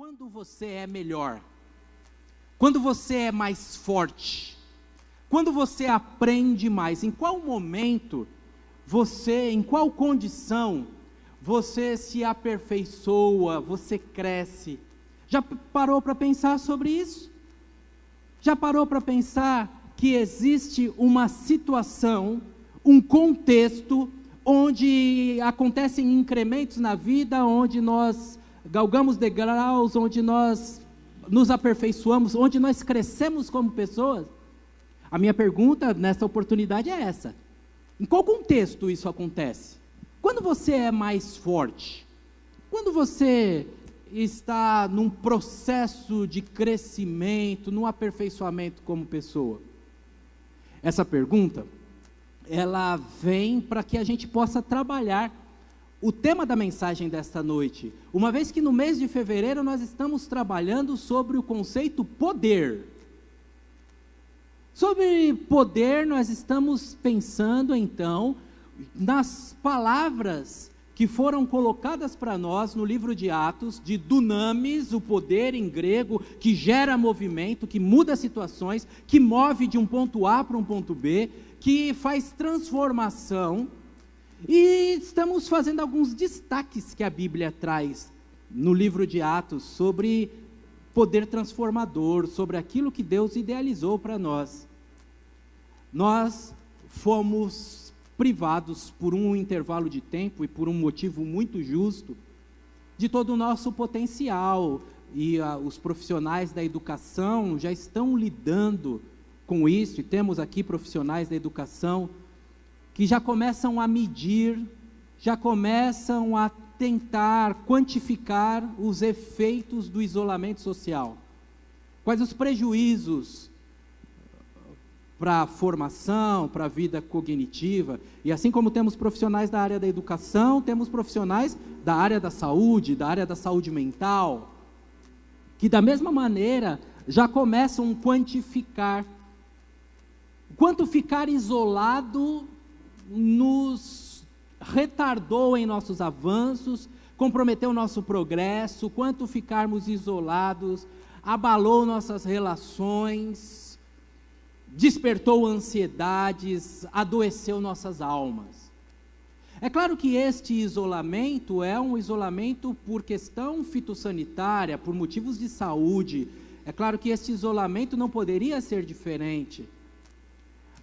Quando você é melhor, quando você é mais forte, quando você aprende mais, em qual momento em qual condição você se aperfeiçoa, você cresce? Já parou para pensar sobre isso? Já parou para pensar que existe uma situação, um contexto, onde acontecem incrementos na vida, onde nós galgamos degraus, onde nós nos aperfeiçoamos, onde nós crescemos como pessoas? A minha pergunta nessa oportunidade é essa: em qual contexto isso acontece? Quando você é mais forte? Quando você está num processo de crescimento, num aperfeiçoamento como pessoa? Essa pergunta, ela vem para que a gente possa trabalhar o tema da mensagem desta noite, uma vez que no mês de fevereiro nós estamos trabalhando sobre o conceito poder. Sobre poder, nós estamos pensando então nas palavras que foram colocadas para nós no livro de Atos, de dunamis, o poder em grego, que gera movimento, que muda situações, que move de um ponto A para um ponto B, que faz transformação. E estamos fazendo alguns destaques que a Bíblia traz no livro de Atos sobre poder transformador, sobre aquilo que Deus idealizou para nós. Nós fomos privados por um intervalo de tempo e por um motivo muito justo de todo o nosso potencial, e os profissionais da educação já estão lidando com isso, e temos aqui profissionais da educação que já começam a medir, já começam a tentar quantificar os efeitos do isolamento social. Quais os prejuízos para a formação, para a vida cognitiva? E assim como temos profissionais da área da educação, temos profissionais da área da saúde mental, que da mesma maneira já começam a quantificar quanto ficar isolado nos retardou em nossos avanços, comprometeu o nosso progresso, quanto ficarmos isolados abalou nossas relações, despertou ansiedades, adoeceu nossas almas. É claro que este isolamento é um isolamento por questão fitossanitária, por motivos de saúde. É claro que este isolamento não poderia ser diferente.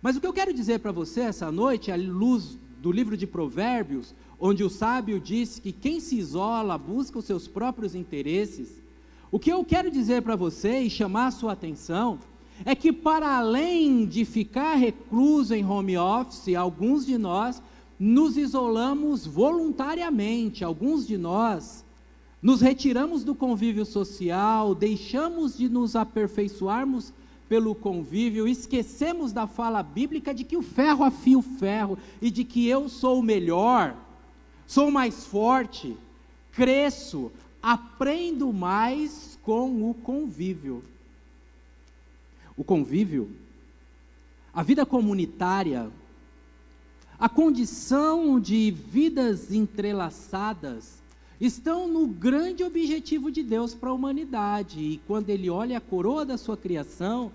Mas o que eu quero dizer para você essa noite, à luz do livro de Provérbios, onde o sábio diz que quem se isola busca os seus próprios interesses, o que eu quero dizer para você e chamar a sua atenção é que, para além de ficar recluso em home office, alguns de nós nos isolamos voluntariamente, alguns de nós nos retiramos do convívio social, deixamos de nos aperfeiçoarmos pelo convívio, esquecemos da fala bíblica de que o ferro afia o ferro, e de que eu sou o melhor, sou mais forte, cresço, aprendo mais com o convívio. O convívio, a vida comunitária, a condição de vidas entrelaçadas, estão no grande objetivo de Deus para a humanidade. E quando Ele olha a coroa da sua criação,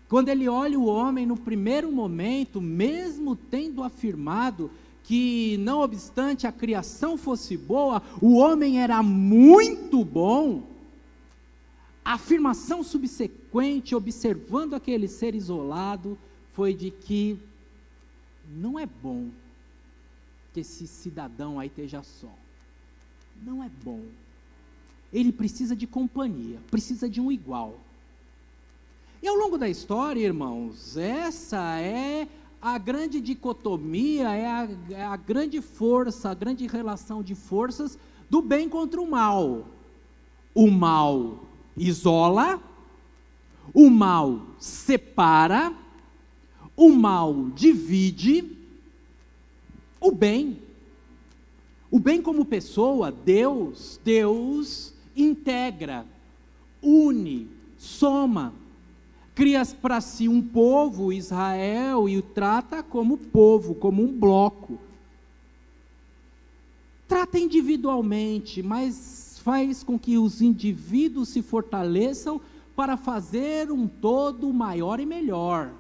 quando Ele olha o homem no primeiro momento, mesmo tendo afirmado que, não obstante a criação fosse boa, o homem era muito bom, a afirmação subsequente, observando aquele ser isolado, foi de que não é bom que esse cidadão aí esteja só. Não é bom. Ele precisa de companhia, precisa de um igual. E ao longo da história, irmãos, essa é a grande dicotomia, é a grande força, a grande relação de forças do bem contra o mal. O mal isola, o mal separa, o mal divide, o bem como pessoa, Deus integra, une, soma, cria para si um povo, Israel, e o trata como povo, como um bloco. Trata individualmente, mas faz com que os indivíduos se fortaleçam para fazer um todo maior e melhor.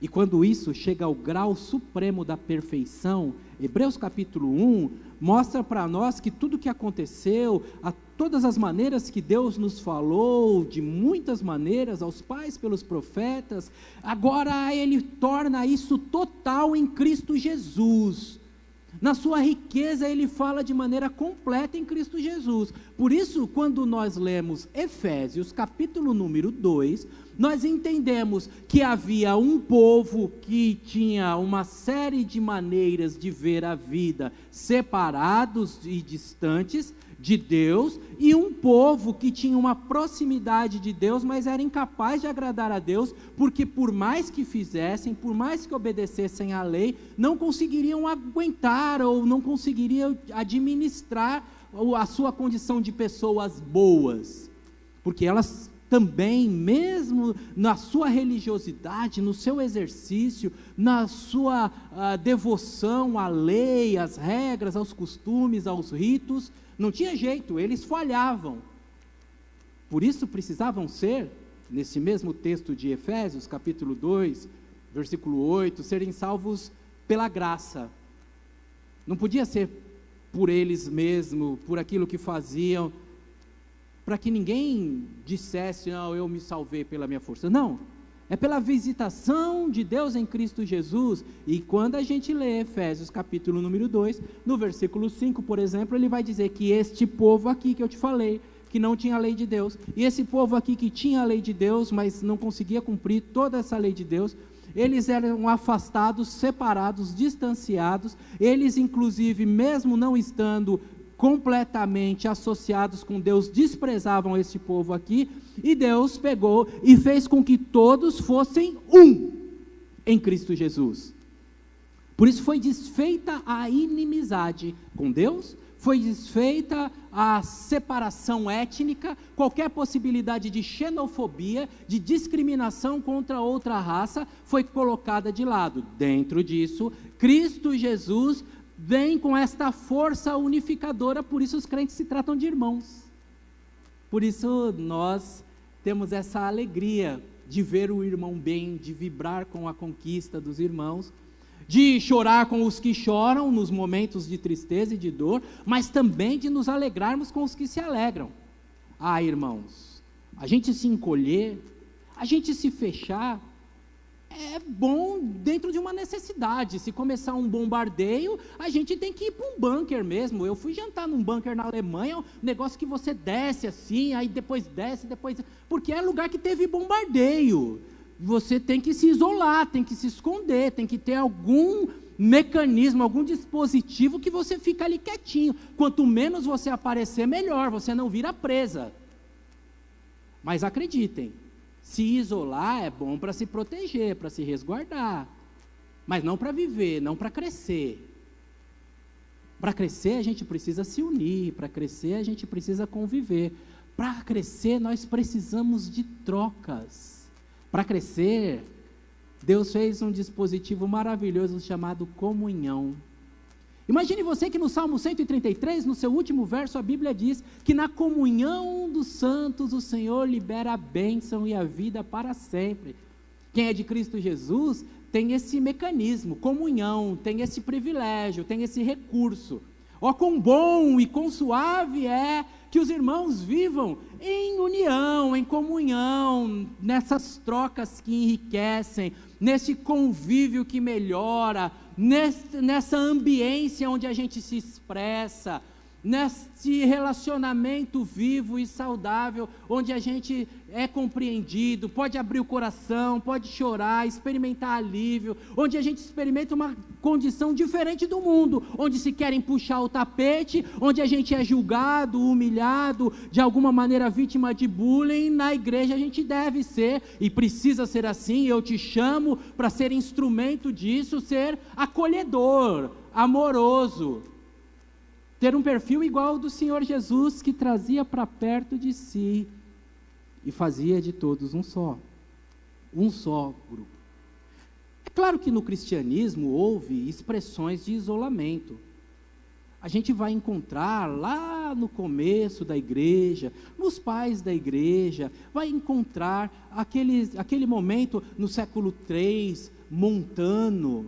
E quando isso chega ao grau supremo da perfeição, Hebreus capítulo 1 mostra para nós que tudo que aconteceu, todas as maneiras que Deus nos falou, de muitas maneiras, aos pais pelos profetas, agora Ele torna isso total em Cristo Jesus. Na sua riqueza Ele fala de maneira completa em Cristo Jesus. Por isso, quando nós lemos Efésios capítulo número 2, nós entendemos que havia um povo que tinha uma série de maneiras de ver a vida, separados e distantes de Deus, e um povo que tinha uma proximidade de Deus, mas era incapaz de agradar a Deus, porque por mais que fizessem, por mais que obedecessem à lei, não conseguiriam aguentar, ou não conseguiriam administrar a sua condição de pessoas boas, porque elas também, mesmo na sua religiosidade, no seu exercício, na sua devoção à lei, às regras, aos costumes, aos ritos, não tinha jeito, eles falhavam. Por isso precisavam ser, nesse mesmo texto de Efésios, capítulo 2, versículo 8, serem salvos pela graça. Não podia ser por eles mesmos, por aquilo que faziam, para que ninguém dissesse, não, eu me salvei pela minha força. Não, é pela visitação de Deus em Cristo Jesus. E quando a gente lê Efésios capítulo número 2, no versículo 5, por exemplo, ele vai dizer que este povo aqui que eu te falei, que não tinha a lei de Deus, e esse povo aqui que tinha a lei de Deus, mas não conseguia cumprir toda essa lei de Deus, eles eram afastados, separados, distanciados, eles inclusive, mesmo não estando completamente associados com Deus, desprezavam esse povo aqui, e Deus pegou e fez com que todos fossem um em Cristo Jesus. Por isso foi desfeita a inimizade com Deus, foi desfeita a separação étnica, qualquer possibilidade de xenofobia, de discriminação contra outra raça, foi colocada de lado. Dentro disso, Cristo Jesus vem com esta força unificadora, por isso os crentes se tratam de irmãos. Por isso nós temos essa alegria de ver o irmão bem, de vibrar com a conquista dos irmãos, de chorar com os que choram nos momentos de tristeza e de dor, mas também de nos alegrarmos com os que se alegram. Ah, irmãos, a gente se encolher, a gente se fechar, é bom dentro de uma necessidade. Se começar um bombardeio, a gente tem que ir para um bunker mesmo. Eu fui jantar num bunker na Alemanha, um negócio que você desce assim, aí depois desce, porque é lugar que teve bombardeio. Você tem que se isolar, tem que se esconder, tem que ter algum mecanismo, algum dispositivo que você fica ali quietinho. Quanto menos você aparecer, melhor, você não vira presa. Mas acreditem, se isolar é bom para se proteger, para se resguardar, mas não para viver, não para crescer. Para crescer a gente precisa se unir, para crescer a gente precisa conviver. Para crescer nós precisamos de trocas. Para crescer, Deus fez um dispositivo maravilhoso chamado comunhão. Imagine você que no Salmo 133, no seu último verso, a Bíblia diz que na comunhão dos santos o Senhor libera a bênção e a vida para sempre. Quem é de Cristo Jesus tem esse mecanismo, comunhão, tem esse privilégio, tem esse recurso. Ó, quão bom e quão suave é que os irmãos vivam em união, em comunhão, nessas trocas que enriquecem, nesse convívio que melhora, nessa ambiência onde a gente se expressa, nesse relacionamento vivo e saudável, onde a gente é compreendido, pode abrir o coração, pode chorar, experimentar alívio, onde a gente experimenta uma condição diferente do mundo, onde se querem puxar o tapete, onde a gente é julgado, humilhado, de alguma maneira vítima de bullying. Na igreja a gente deve ser, e precisa ser assim. Eu te chamo para ser instrumento disso, ser acolhedor, amoroso, ter um perfil igual ao do Senhor Jesus, que trazia para perto de si e fazia de todos um só grupo. É claro que no cristianismo houve expressões de isolamento. a gente vai encontrar lá no começo da igreja, nos pais da igreja, vai encontrar aquele momento no século III, montano,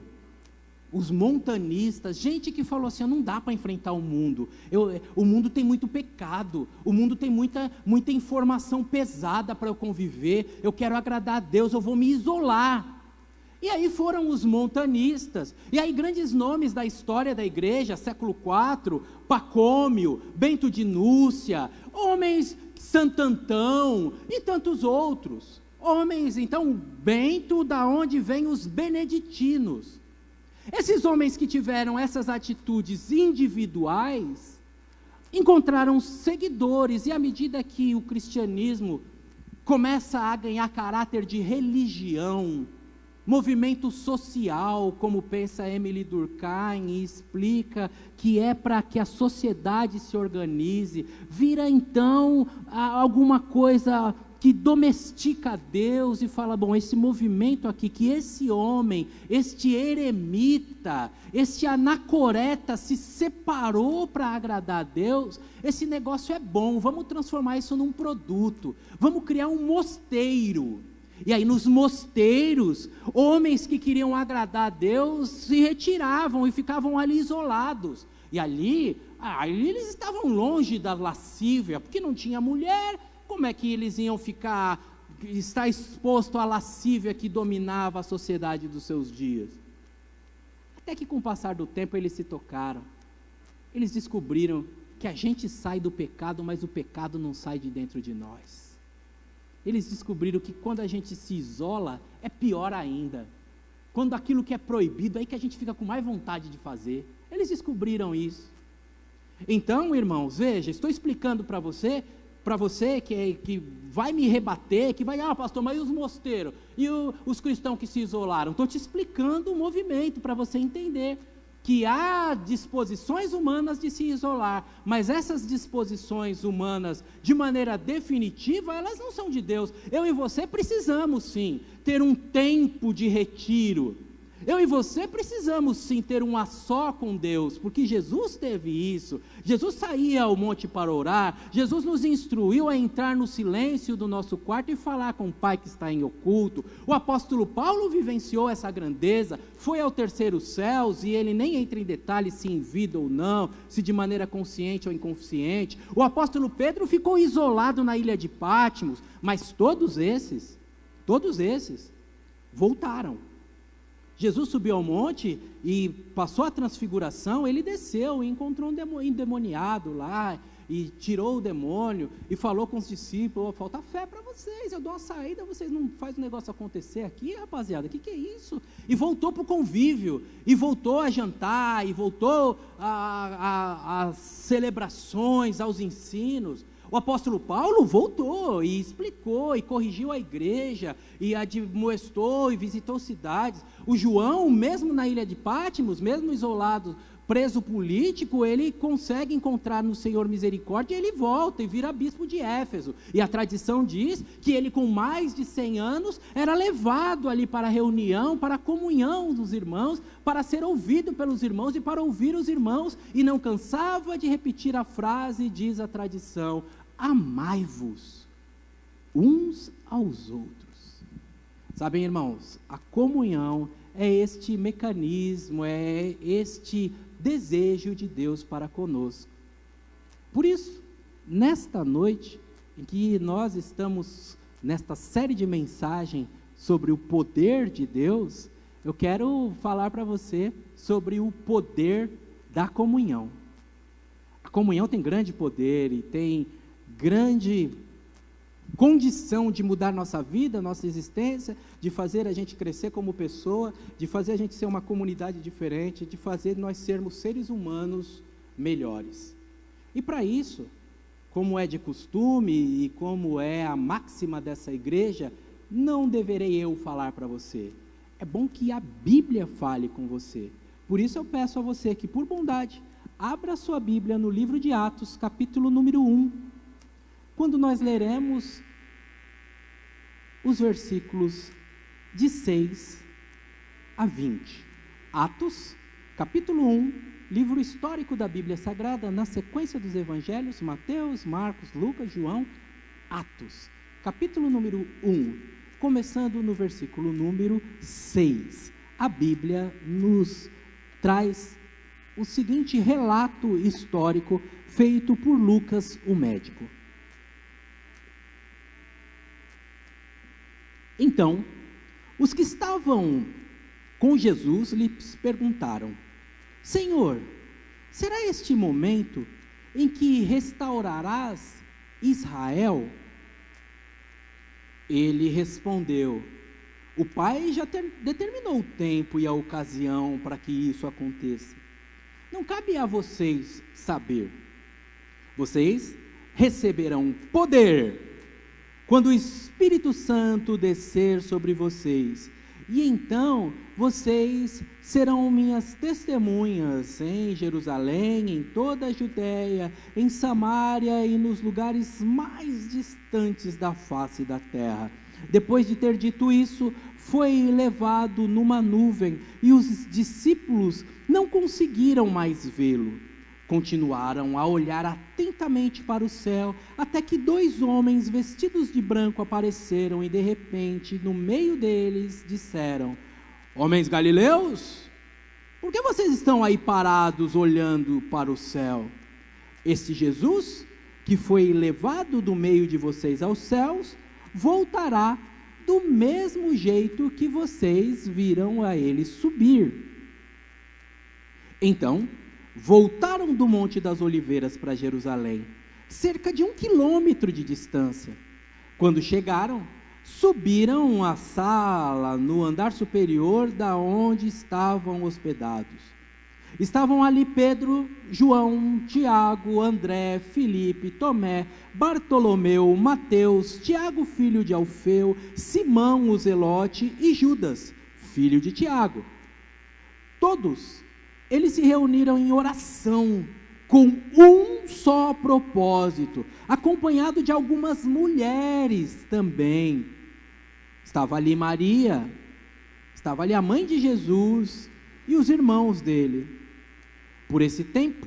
os montanistas, gente que falou assim, não dá para enfrentar o mundo, o mundo tem muito pecado, o mundo tem muita informação pesada para eu conviver, eu quero agradar a Deus, eu vou me isolar. E aí foram os montanistas, e aí grandes nomes da história da igreja, século IV, Pacômio, Bento de Núcia, homens, Santo Antão e tantos outros, homens, então, Bento, da onde vêm os beneditinos. Esses homens que tiveram essas atitudes individuais, encontraram seguidores, e à medida que o cristianismo começa a ganhar caráter de religião, movimento social, como pensa Emily Durkheim, e explica que é para que a sociedade se organize, vira então alguma coisa que domestica Deus e fala, bom, esse movimento aqui, que esse homem, este eremita, este anacoreta se separou para agradar a Deus, esse negócio é bom, vamos transformar isso num produto, vamos criar um mosteiro. E aí nos mosteiros, homens que queriam agradar a Deus se retiravam e ficavam ali isolados. E ali eles estavam longe da lascívia, porque não tinha mulher, como é que eles iam estar exposto à lascívia que dominava a sociedade dos seus dias? Até que com o passar do tempo eles se tocaram, eles descobriram que a gente sai do pecado, mas o pecado não sai de dentro de nós. Eles descobriram que quando a gente se isola, é pior ainda. Quando aquilo que é proibido, é aí que a gente fica com mais vontade de fazer. Eles descobriram isso. Então, irmãos, veja, estou explicando para você que vai me rebater, que vai, pastor, mas e os mosteiros? E os cristãos que se isolaram? Estou te explicando o movimento para você entender que há disposições humanas de se isolar, mas essas disposições humanas, de maneira definitiva, elas não são de Deus. Eu e você precisamos sim ter um tempo de retiro. Eu e você precisamos sim ter um a só com Deus, porque Jesus teve isso. Jesus saía ao monte para orar, Jesus nos instruiu a entrar no silêncio do nosso quarto e falar com o Pai que está em oculto. O apóstolo Paulo vivenciou essa grandeza, foi ao terceiro céu, e ele nem entra em detalhes se em vida ou não, se de maneira consciente ou inconsciente. O apóstolo Pedro ficou isolado na ilha de Patmos, mas todos esses voltaram. Jesus subiu ao monte e passou a transfiguração, ele desceu e encontrou um endemoniado lá, e tirou o demônio, e falou com os discípulos, falta fé para vocês, eu dou uma saída, vocês não fazem o negócio acontecer aqui, rapaziada, o que é isso? E voltou para o convívio, e voltou a jantar, e voltou às celebrações, aos ensinos. O apóstolo Paulo voltou e explicou e corrigiu a igreja e admoestou e visitou cidades. O João, mesmo na ilha de Patmos, mesmo isolado, preso político, ele consegue encontrar no Senhor misericórdia e ele volta e vira bispo de Éfeso. E a tradição diz que ele, com mais de 100 anos, era levado ali para a reunião, para a comunhão dos irmãos, para ser ouvido pelos irmãos e para ouvir os irmãos, e não cansava de repetir a frase, diz a tradição: amai-vos uns aos outros. Sabem, irmãos, a comunhão é este mecanismo, é este desejo de Deus para conosco. Por isso, nesta noite, em que nós estamos nesta série de mensagens sobre o poder de Deus, eu quero falar para você sobre o poder da comunhão. A comunhão tem grande poder e tem grande condição de mudar nossa vida, nossa existência, de fazer a gente crescer como pessoa, de fazer a gente ser uma comunidade diferente, de fazer nós sermos seres humanos melhores. E para isso, como é de costume e como é a máxima dessa igreja, não deverei eu falar para você. É bom que a Bíblia fale com você. Por isso eu peço a você que, por bondade, abra sua Bíblia no livro de Atos, capítulo número 1, quando nós leremos os versículos de 6 a 20. Atos, capítulo 1, livro histórico da Bíblia Sagrada, na sequência dos evangelhos, Mateus, Marcos, Lucas, João, Atos, capítulo número 1, começando no versículo número 6. A Bíblia nos traz o seguinte relato histórico feito por Lucas, o médico. Então, os que estavam com Jesus lhes perguntaram: Senhor, será este momento em que restaurarás Israel? Ele respondeu: o Pai já determinou o tempo e a ocasião para que isso aconteça. Não cabe a vocês saber. Vocês receberão poder quando o Espírito Santo descer sobre vocês, e então vocês serão minhas testemunhas em Jerusalém, em toda a Judéia, em Samária e nos lugares mais distantes da face da terra. Depois de ter dito isso, foi levado numa nuvem, e os discípulos não conseguiram mais vê-lo. Continuaram a olhar atentamente para o céu, até que 2 homens vestidos de branco apareceram e de repente, no meio deles, disseram: Homens galileus, por que vocês estão aí parados olhando para o céu? Este Jesus, que foi levado do meio de vocês aos céus, voltará do mesmo jeito que vocês viram a ele subir. Então, voltaram do Monte das Oliveiras para Jerusalém, cerca de 1 quilômetro de distância. Quando chegaram, subiram à sala no andar superior da onde estavam hospedados. Estavam ali Pedro, João, Tiago, André, Filipe, Tomé, Bartolomeu, Mateus, Tiago, filho de Alfeu, Simão, o Zelote, e Judas, filho de Tiago. Todos eles se reuniram em oração, com um só propósito, acompanhado de algumas mulheres também. Estava ali Maria, estava ali a mãe de Jesus e os irmãos dele. Por esse tempo,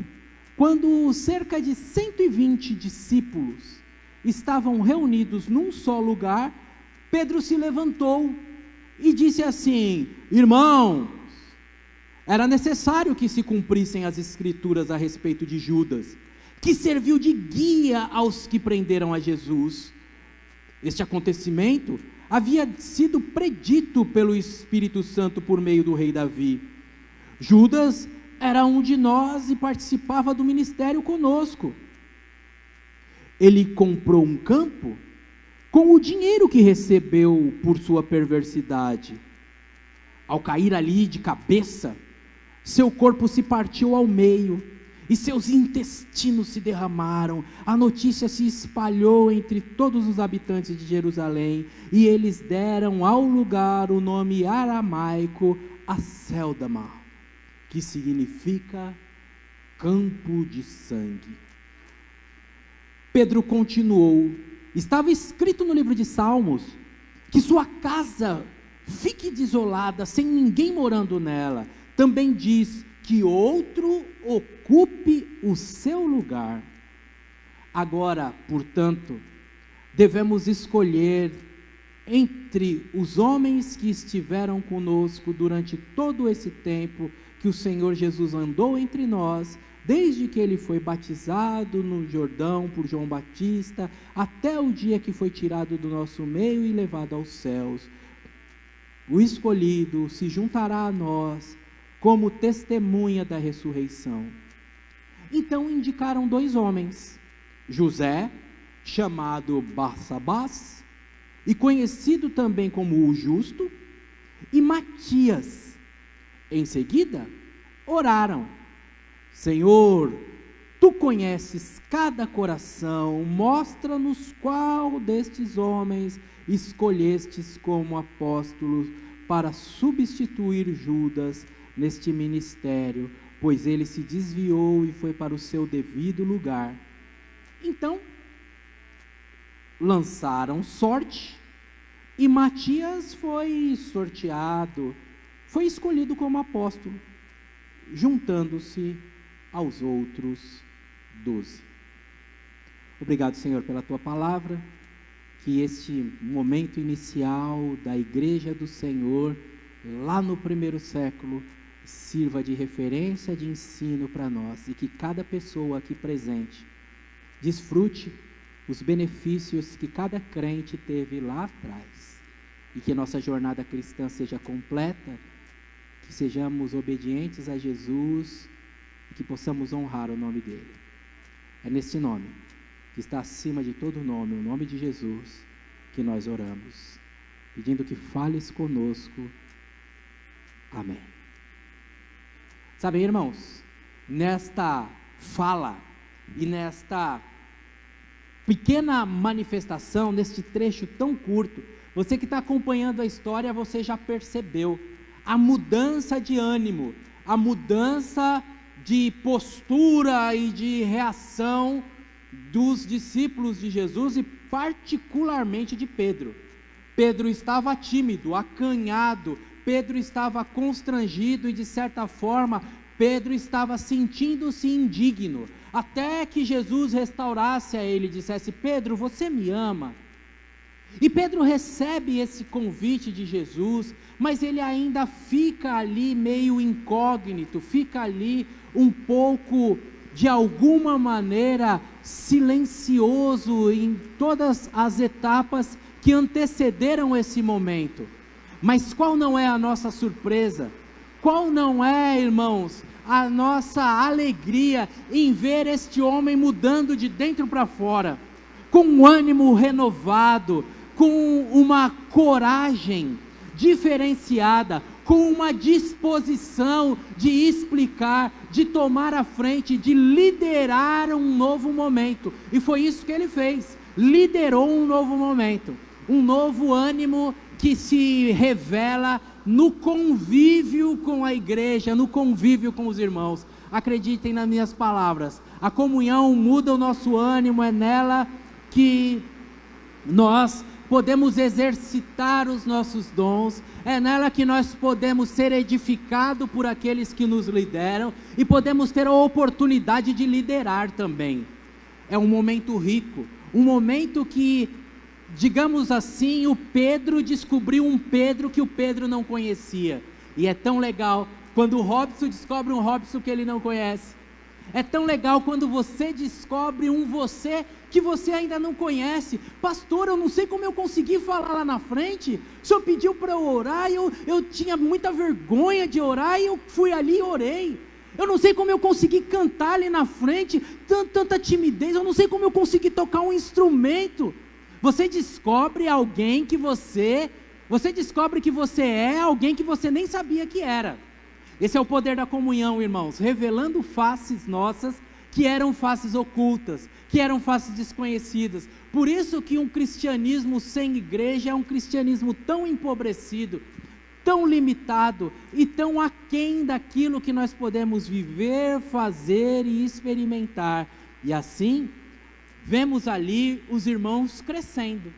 quando cerca de 120 discípulos estavam reunidos num só lugar, Pedro se levantou e disse assim: Irmãos, era necessário que se cumprissem as escrituras a respeito de Judas, que serviu de guia aos que prenderam a Jesus. Este acontecimento havia sido predito pelo Espírito Santo por meio do rei Davi. Judas era um de nós e participava do ministério conosco. Ele comprou um campo com o dinheiro que recebeu por sua perversidade. Ao cair ali de cabeça, seu corpo se partiu ao meio e seus intestinos se derramaram. A notícia se espalhou entre todos os habitantes de Jerusalém, e eles deram ao lugar o nome aramaico Acéldama, que significa campo de sangue. Pedro continuou: estava escrito no livro de Salmos que sua casa fique desolada, sem ninguém morando nela. Também diz que outro ocupe o seu lugar. Agora, portanto, devemos escolher entre os homens que estiveram conosco durante todo esse tempo que o Senhor Jesus andou entre nós, desde que ele foi batizado no Jordão por João Batista, até o dia que foi tirado do nosso meio e levado aos céus. O escolhido se juntará a nós como testemunha da ressurreição. Então indicaram 2 homens, José, chamado Barsabás, e conhecido também como o Justo, e Matias. Em seguida, oraram: Senhor, Tu conheces cada coração, mostra-nos qual destes homens escolhestes como apóstolos para substituir Judas neste ministério, pois ele se desviou e foi para o seu devido lugar. Então, lançaram sorte, e Matias foi sorteado, foi escolhido como apóstolo. juntando-se aos outros 12. Obrigado, Senhor, pela tua palavra, que este momento inicial da igreja do Senhor, lá no primeiro século, sirva de referência, de ensino para nós, e que cada pessoa aqui presente desfrute os benefícios que cada crente teve lá atrás, e que nossa jornada cristã seja completa, que sejamos obedientes a Jesus, e que possamos honrar o nome dele. É neste nome, que está acima de todo nome, o nome de Jesus, que nós oramos, pedindo que fales conosco. Amém. Sabem, irmãos, nesta fala e nesta pequena manifestação, neste trecho tão curto, você que está acompanhando a história, você já percebeu a mudança de ânimo, a mudança de postura e de reação dos discípulos de Jesus e particularmente de Pedro. Pedro estava tímido, acanhado, Pedro estava constrangido e de certa forma Pedro estava sentindo-se indigno, até que Jesus restaurasse a ele e dissesse: Pedro, você me ama? E Pedro recebe esse convite de Jesus, mas ele ainda fica ali meio incógnito, fica ali um pouco, de alguma maneira, silencioso em todas as etapas que antecederam esse momento. Mas qual não é a nossa surpresa? Qual não é, irmãos, a nossa alegria em ver este homem mudando de dentro para fora, com um ânimo renovado, com uma coragem diferenciada, com uma disposição de explicar, de tomar a frente, de liderar um novo momento. E foi isso que ele fez, liderou um novo momento, um novo ânimo que se revela no convívio com a igreja, no convívio com os irmãos. Acreditem nas minhas palavras, a comunhão muda o nosso ânimo, é nela que nós podemos exercitar os nossos dons, é nela que nós podemos ser edificados por aqueles que nos lideram, e podemos ter a oportunidade de liderar também. É um momento rico, um momento que, digamos assim, o Pedro descobriu um Pedro que o Pedro não conhecia, e é tão legal quando o Robson descobre um Robson que ele não conhece. É tão legal quando você descobre um você que você ainda não conhece. Pastor, eu não sei como eu consegui falar lá na frente, o senhor pediu para eu orar, eu tinha muita vergonha de orar, e eu fui ali e orei. Eu não sei como eu consegui cantar ali na frente, tanta timidez, eu não sei como eu consegui tocar um instrumento. Você descobre alguém que você descobre que você é alguém que você nem sabia que era. Esse é o poder da comunhão, irmãos, revelando faces nossas que eram faces ocultas, que eram faces desconhecidas. Por isso que um cristianismo sem igreja é um cristianismo tão empobrecido, tão limitado e tão aquém daquilo que nós podemos viver, fazer e experimentar. E assim, vemos ali os irmãos crescendo,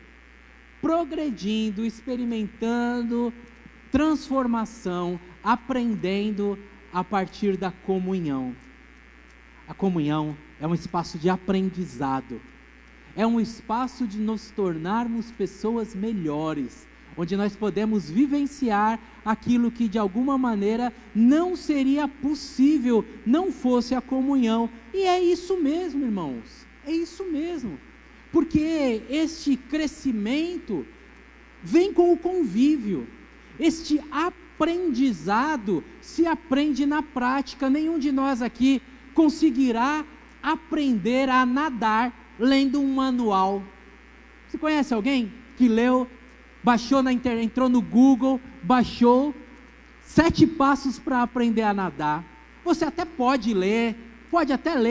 progredindo, experimentando transformação, aprendendo a partir da comunhão. A comunhão é um espaço de aprendizado, é um espaço de nos tornarmos pessoas melhores, onde nós podemos vivenciar aquilo que de alguma maneira não seria possível, não fosse a comunhão. E é isso mesmo, irmãos, é isso mesmo, porque este crescimento vem com o convívio, este aprendizado se aprende na prática. Nenhum de nós aqui conseguirá aprender a nadar lendo um manual. Você conhece alguém que leu, baixou na internet, entrou no Google, baixou 7 passos para aprender a nadar? Você até pode ler,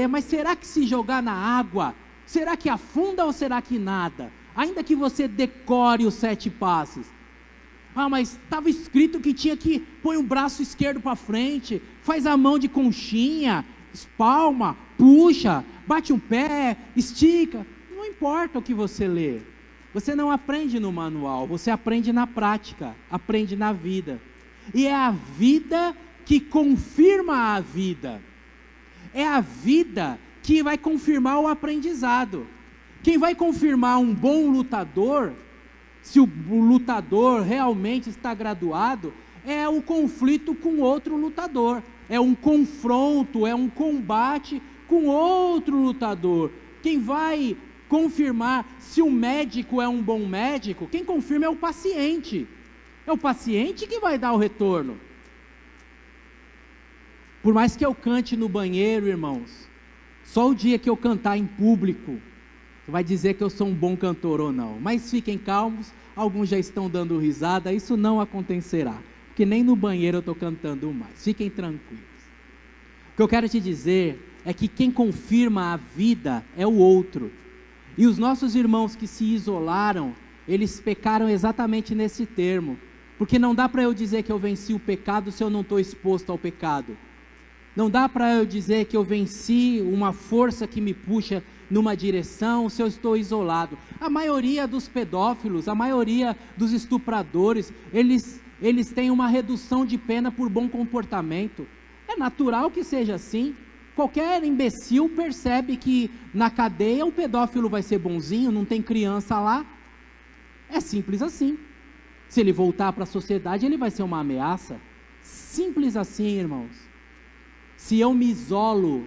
mas será que se jogar na água, será que afunda ou será que nada? Ainda que você decore os 7 passos. Mas estava escrito que tinha que põe o braço esquerdo para frente, faz a mão de conchinha, espalma, puxa, bate um pé, estica. Não importa o que você lê, você não aprende no manual, você aprende na prática, aprende na vida. E é a vida que confirma a vida. É a vida que vai confirmar o aprendizado. Quem vai confirmar um bom lutador, se o lutador realmente está graduado, é o conflito com outro lutador, é um confronto, é um combate com outro lutador. Quem vai confirmar se o médico é um bom médico, quem confirma é o paciente que vai dar o retorno. Por mais que eu cante no banheiro, irmãos, só o dia que eu cantar em público vai dizer que eu sou um bom cantor ou não. Mas fiquem calmos, alguns já estão dando risada, isso não acontecerá, porque nem no banheiro eu estou cantando mais, fiquem tranquilos. O que eu quero te dizer é que quem confirma a vida é o outro, e os nossos irmãos que se isolaram, eles pecaram exatamente nesse termo, porque não dá para eu dizer que eu venci o pecado se eu não estou exposto ao pecado. Não dá para eu dizer que eu venci uma força que me puxa numa direção se eu estou isolado. A maioria dos pedófilos, a maioria dos estupradores, eles têm uma redução de pena por bom comportamento. É natural que seja assim. Qualquer imbecil percebe que na cadeia o pedófilo vai ser bonzinho, não tem criança lá. É simples assim. Se ele voltar para a sociedade, ele vai ser uma ameaça. Simples assim, irmãos. Se eu me isolo,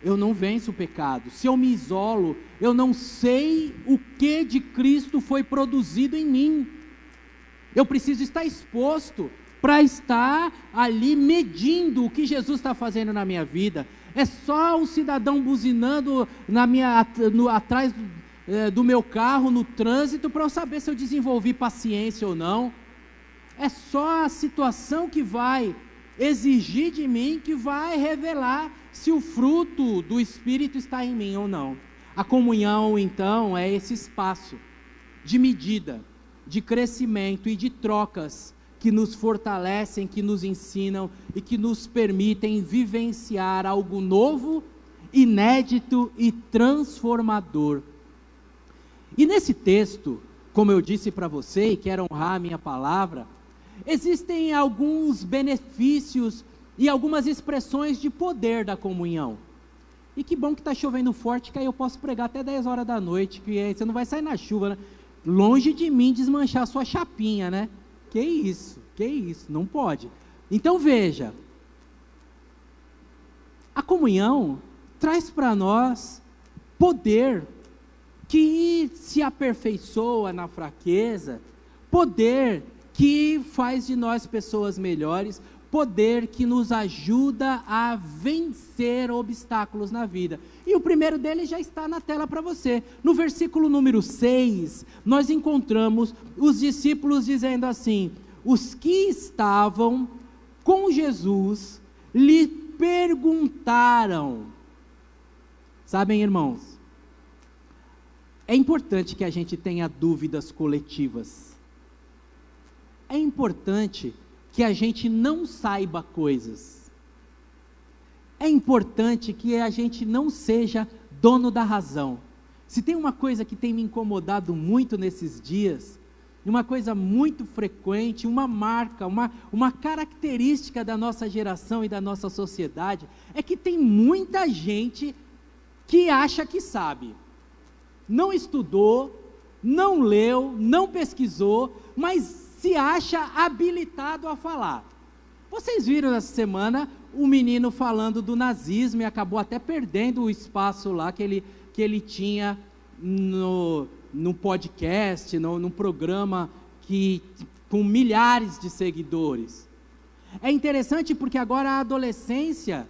eu não venço o pecado. Se eu me isolo, eu não sei o que de Cristo foi produzido em mim. Eu preciso estar exposto para estar ali medindo o que Jesus está fazendo na minha vida. É só um cidadão buzinando atrás do meu carro no trânsito para eu saber se eu desenvolvi paciência ou não. É só a situação que vai exigir de mim, que vai revelar se o fruto do Espírito está em mim ou não. A comunhão, então, é esse espaço de medida, de crescimento e de trocas que nos fortalecem, que nos ensinam e que nos permitem vivenciar algo novo, inédito e transformador. E nesse texto, como eu disse para você, e quero honrar a minha palavra, existem alguns benefícios e algumas expressões de poder da comunhão. E que bom que está chovendo forte, que aí eu posso pregar até 10 horas da noite, que aí você não vai sair na chuva, né? Longe de mim desmanchar a sua chapinha, né? Que isso, não pode. Então veja, a comunhão traz para nós poder que se aperfeiçoa na fraqueza, poder que faz de nós pessoas melhores, poder que nos ajuda a vencer obstáculos na vida. E o primeiro deles já está na tela para você. No versículo número 6, nós encontramos os discípulos dizendo assim: os que estavam com Jesus lhe perguntaram. Sabem, irmãos, é importante que a gente tenha dúvidas coletivas. É importante que a gente não saiba coisas. É importante que a gente não seja dono da razão. Se tem uma coisa que tem me incomodado muito nesses dias, uma coisa muito frequente, uma marca, uma característica da nossa geração e da nossa sociedade, é que tem muita gente que acha que sabe. Não estudou, não leu, não pesquisou, mas se acha habilitado a falar. Vocês viram essa semana o menino falando do nazismo e acabou até perdendo o espaço lá que ele tinha no podcast, no programa com milhares de seguidores. É interessante porque agora a adolescência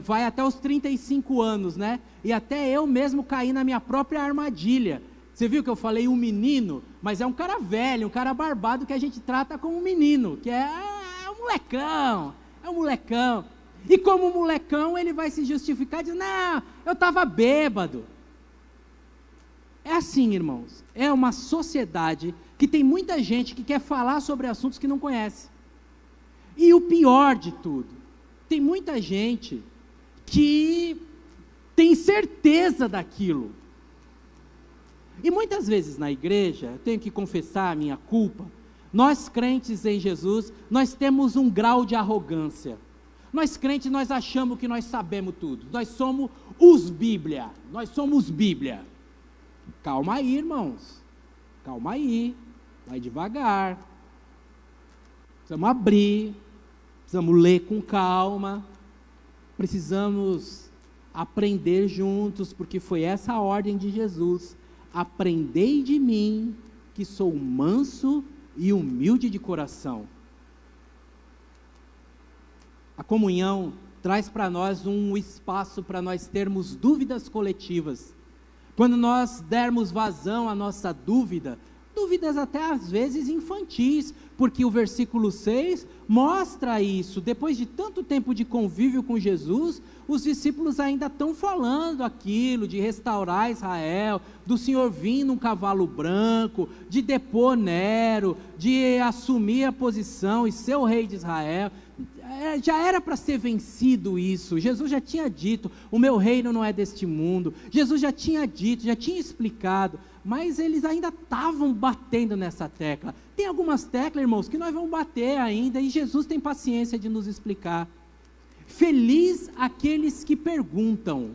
vai até os 35 anos, né? E até eu mesmo caí na minha própria armadilha. Você viu que eu falei um menino, mas é um cara velho, um cara barbado que a gente trata como um menino, que é um molecão. E como molecão ele vai se justificar dizendo: não, eu estava bêbado. É assim, irmãos, é uma sociedade que tem muita gente que quer falar sobre assuntos que não conhece. E o pior de tudo, tem muita gente que tem certeza daquilo. E muitas vezes na igreja, eu tenho que confessar a minha culpa, Nós crentes em Jesus, nós temos um grau de arrogância. Nós crentes, nós achamos que nós sabemos tudo. Nós somos os Bíblia. Nós somos Bíblia. Calma aí, irmãos. Calma aí. Vai devagar. Precisamos abrir. Precisamos ler com calma. Precisamos aprender juntos, porque foi essa a ordem de Jesus. Aprendei de mim, que sou manso e humilde de coração. A comunhão traz para nós um espaço para nós termos dúvidas coletivas. Quando nós dermos vazão à nossa dúvida, dúvidas até às vezes infantis, porque o versículo 6 mostra isso. Depois de tanto tempo de convívio com Jesus, os discípulos ainda estão falando aquilo, de restaurar Israel, do Senhor vir num cavalo branco, de depor Nero, de assumir a posição e ser o rei de Israel. Já era para ser vencido isso. Jesus já tinha dito, o meu reino não é deste mundo. Jesus já tinha dito, já tinha explicado, mas eles ainda estavam batendo nessa tecla. Tem algumas teclas, irmãos, que nós vamos bater ainda, e Jesus tem paciência de nos explicar. Feliz aqueles que perguntam.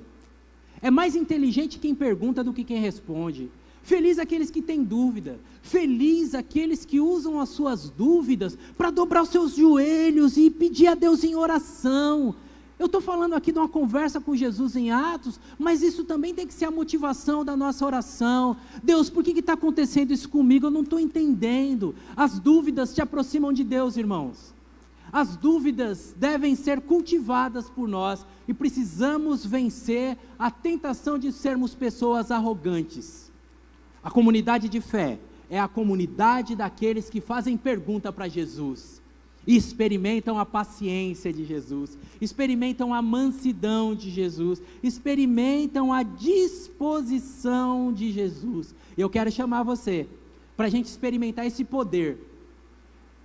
É mais inteligente quem pergunta do que quem responde. Feliz aqueles que têm dúvida. Feliz aqueles que usam as suas dúvidas para dobrar os seus joelhos e pedir a Deus em oração. Eu estou falando aqui de uma conversa com Jesus em Atos, mas isso também tem que ser a motivação da nossa oração. Deus, por que está acontecendo isso comigo? Eu não estou entendendo. As dúvidas te aproximam de Deus, irmãos. As dúvidas devem ser cultivadas por nós e precisamos vencer a tentação de sermos pessoas arrogantes. A comunidade de fé é a comunidade daqueles que fazem pergunta para Jesus e experimentam a paciência de Jesus, experimentam a mansidão de Jesus, experimentam a disposição de Jesus. Eu quero chamar você para a gente experimentar esse poder.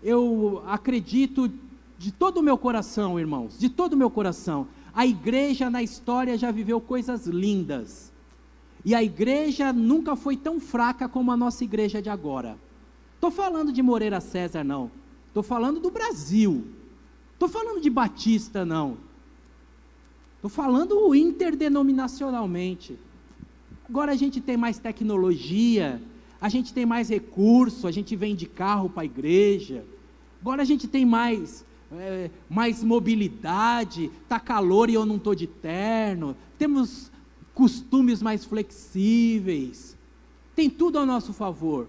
Eu acredito de todo o meu coração, irmãos, de todo o meu coração, a igreja na história já viveu coisas lindas. E a igreja nunca foi tão fraca como a nossa igreja de agora. Estou falando de Moreira César, não. Estou falando do Brasil. Estou falando de Batista, não. Estou falando interdenominacionalmente. Agora a gente tem mais tecnologia, a gente tem mais recurso, a gente vem de carro para a igreja. Agora a gente tem mais mobilidade, está calor e eu não estou de terno. Temos costumes mais flexíveis, tem tudo ao nosso favor,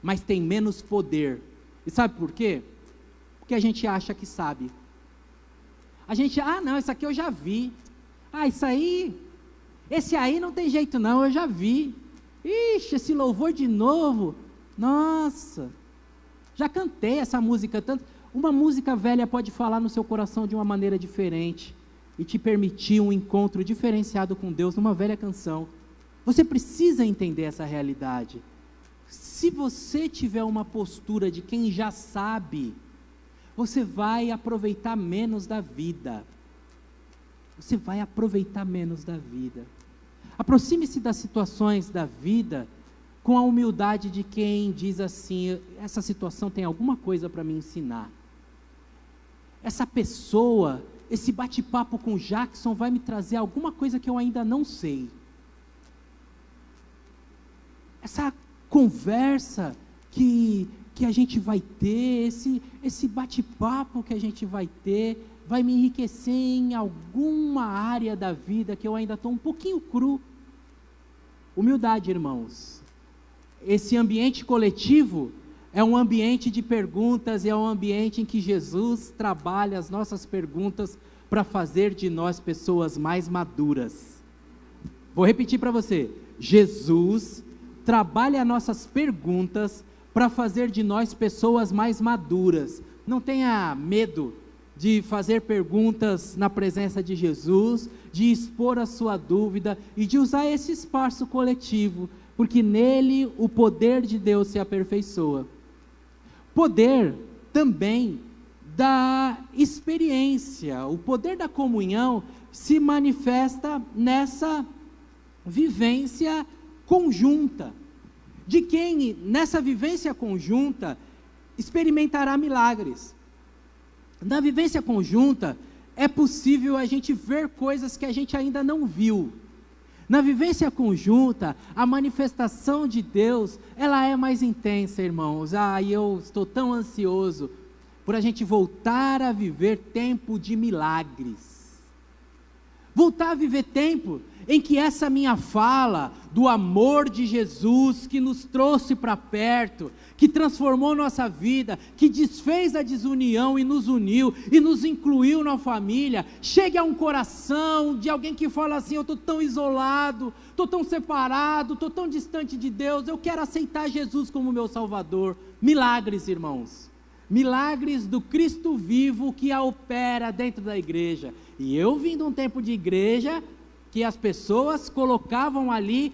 mas tem menos poder. E sabe por quê? Porque a gente acha que sabe. A gente, não, isso aqui eu já vi. Esse aí não tem jeito não, eu já vi. Ixi, esse louvor de novo, nossa, já cantei essa música tanto. Uma música velha pode falar no seu coração de uma maneira diferente e te permitir um encontro diferenciado com Deus numa velha canção. Você precisa entender essa realidade. Se você tiver uma postura de quem já sabe, você vai aproveitar menos da vida. Você vai aproveitar menos da vida. Aproxime-se das situações da vida com a humildade de quem diz assim: essa situação tem alguma coisa para me ensinar. Essa pessoa, esse bate-papo com Jackson vai me trazer alguma coisa que eu ainda não sei. Essa conversa que a gente vai ter, esse bate-papo que a gente vai ter, vai me enriquecer em alguma área da vida que eu ainda estou um pouquinho cru. Humildade, irmãos. Esse ambiente coletivo é um ambiente de perguntas, é um ambiente em que Jesus trabalha as nossas perguntas para fazer de nós pessoas mais maduras. Vou repetir para você: Jesus trabalha as nossas perguntas para fazer de nós pessoas mais maduras. Não tenha medo de fazer perguntas na presença de Jesus, de expor a sua dúvida e de usar esse espaço coletivo, porque nele o poder de Deus se aperfeiçoa. Poder também da experiência, o poder da comunhão se manifesta nessa vivência conjunta, de quem nessa vivência conjunta experimentará milagres. Na vivência conjunta, é possível a gente ver coisas que a gente ainda não viu. Na vivência conjunta, a manifestação de Deus, ela é mais intensa, irmãos. E eu estou tão ansioso por a gente voltar a viver tempo de milagres. Voltar a viver tempo em que essa minha fala do amor de Jesus, que nos trouxe para perto, que transformou nossa vida, que desfez a desunião e nos uniu, e nos incluiu na família, chegue a um coração de alguém que fala assim: eu estou tão isolado, estou tão separado, estou tão distante de Deus, eu quero aceitar Jesus como meu Salvador. Milagres, irmãos. Milagres do Cristo vivo que a opera dentro da igreja. E eu vim de um tempo de igreja que as pessoas colocavam ali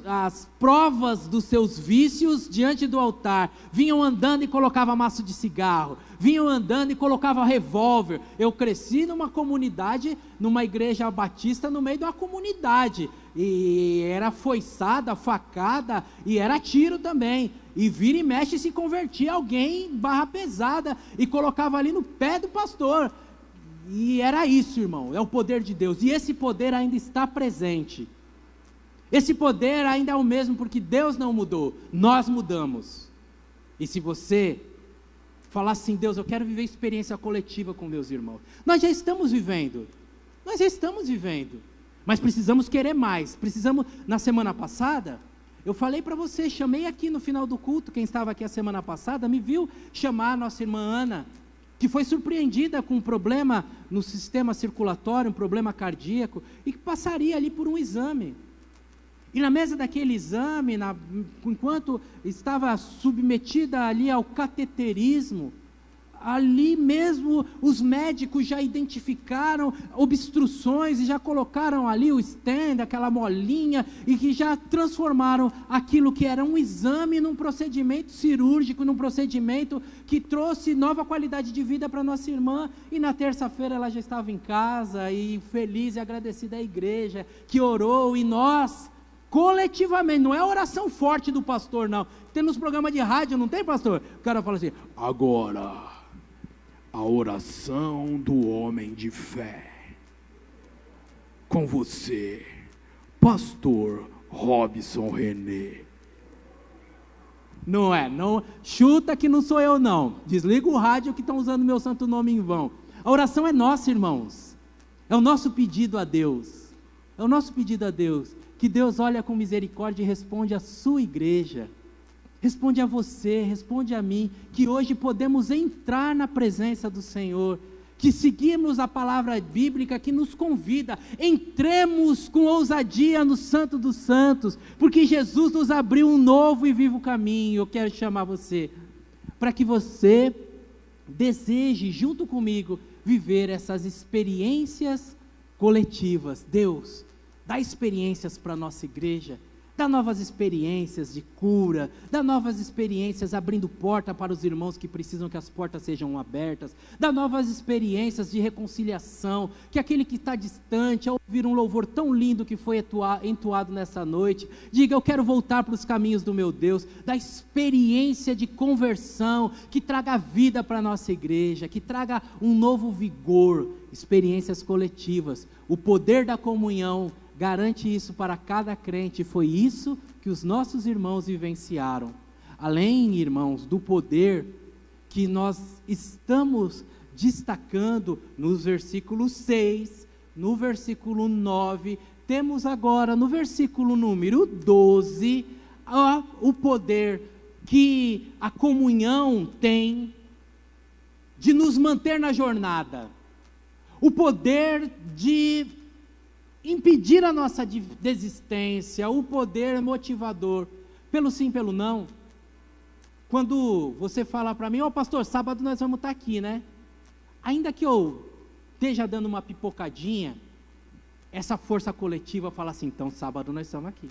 as provas dos seus vícios diante do altar, vinham andando e colocavam maço de cigarro, vinham andando e colocavam revólver. Eu cresci numa comunidade, numa igreja batista, no meio de uma comunidade, e era foiçada, facada, e era tiro também, e vira e mexe se convertia alguém, barra pesada, e colocava ali no pé do pastor. E era isso, irmão, é o poder de Deus, e esse poder ainda está presente, esse poder ainda é o mesmo, porque Deus não mudou, nós mudamos. E se você falar assim: Deus, eu quero viver experiência coletiva com meus irmãos, nós já estamos vivendo, mas precisamos querer mais, na semana passada, eu falei para você, chamei aqui no final do culto, quem estava aqui a semana passada, me viu chamar a nossa irmã Ana, que foi surpreendida com um problema no sistema circulatório, um problema cardíaco, e que passaria ali por um exame. E na mesa daquele exame, enquanto estava submetida ali ao cateterismo, ali mesmo os médicos já identificaram obstruções e já colocaram ali o stand, aquela molinha, e que já transformaram aquilo que era um exame num procedimento cirúrgico, num procedimento que trouxe nova qualidade de vida para nossa irmã. E na terça-feira ela já estava em casa e feliz e agradecida à igreja que orou, e nós coletivamente, não é oração forte do pastor não, tem nos programas de rádio, não tem, pastor? O cara fala assim: agora a oração do homem de fé, com você, pastor Robson Renê. Não é, não, chuta que não sou eu não, desliga o rádio que estão usando meu santo nome em vão. A oração é nossa, irmãos, é o nosso pedido a Deus, que Deus olha com misericórdia e responde à sua igreja, responde a você, responde a mim, que hoje podemos entrar na presença do Senhor, que seguimos a palavra bíblica que nos convida, entremos com ousadia no Santo dos Santos, porque Jesus nos abriu um novo e vivo caminho. Eu quero chamar você, para que você deseje, junto comigo, viver essas experiências coletivas. Deus, dá experiências para a nossa igreja, dá novas experiências de cura, dá novas experiências abrindo porta para os irmãos que precisam que as portas sejam abertas, dá novas experiências de reconciliação, que aquele que está distante, ao ouvir um louvor tão lindo que foi entoado nessa noite, diga: eu quero voltar para os caminhos do meu Deus. Dá experiência de conversão, que traga vida para a nossa igreja, que traga um novo vigor, experiências coletivas, o poder da comunhão garante isso para cada crente. Foi isso que os nossos irmãos vivenciaram. Além, irmãos, do poder que nós estamos destacando nos versículos 6, no versículo 9, temos agora no versículo número 12, o poder que a comunhão tem de nos manter na jornada, o poder de impedir a nossa desistência, o poder motivador, pelo sim, pelo não. Quando você fala para mim: pastor, sábado nós vamos estar aqui, né? Ainda que eu esteja dando uma pipocadinha, essa força coletiva fala assim: então sábado nós estamos aqui.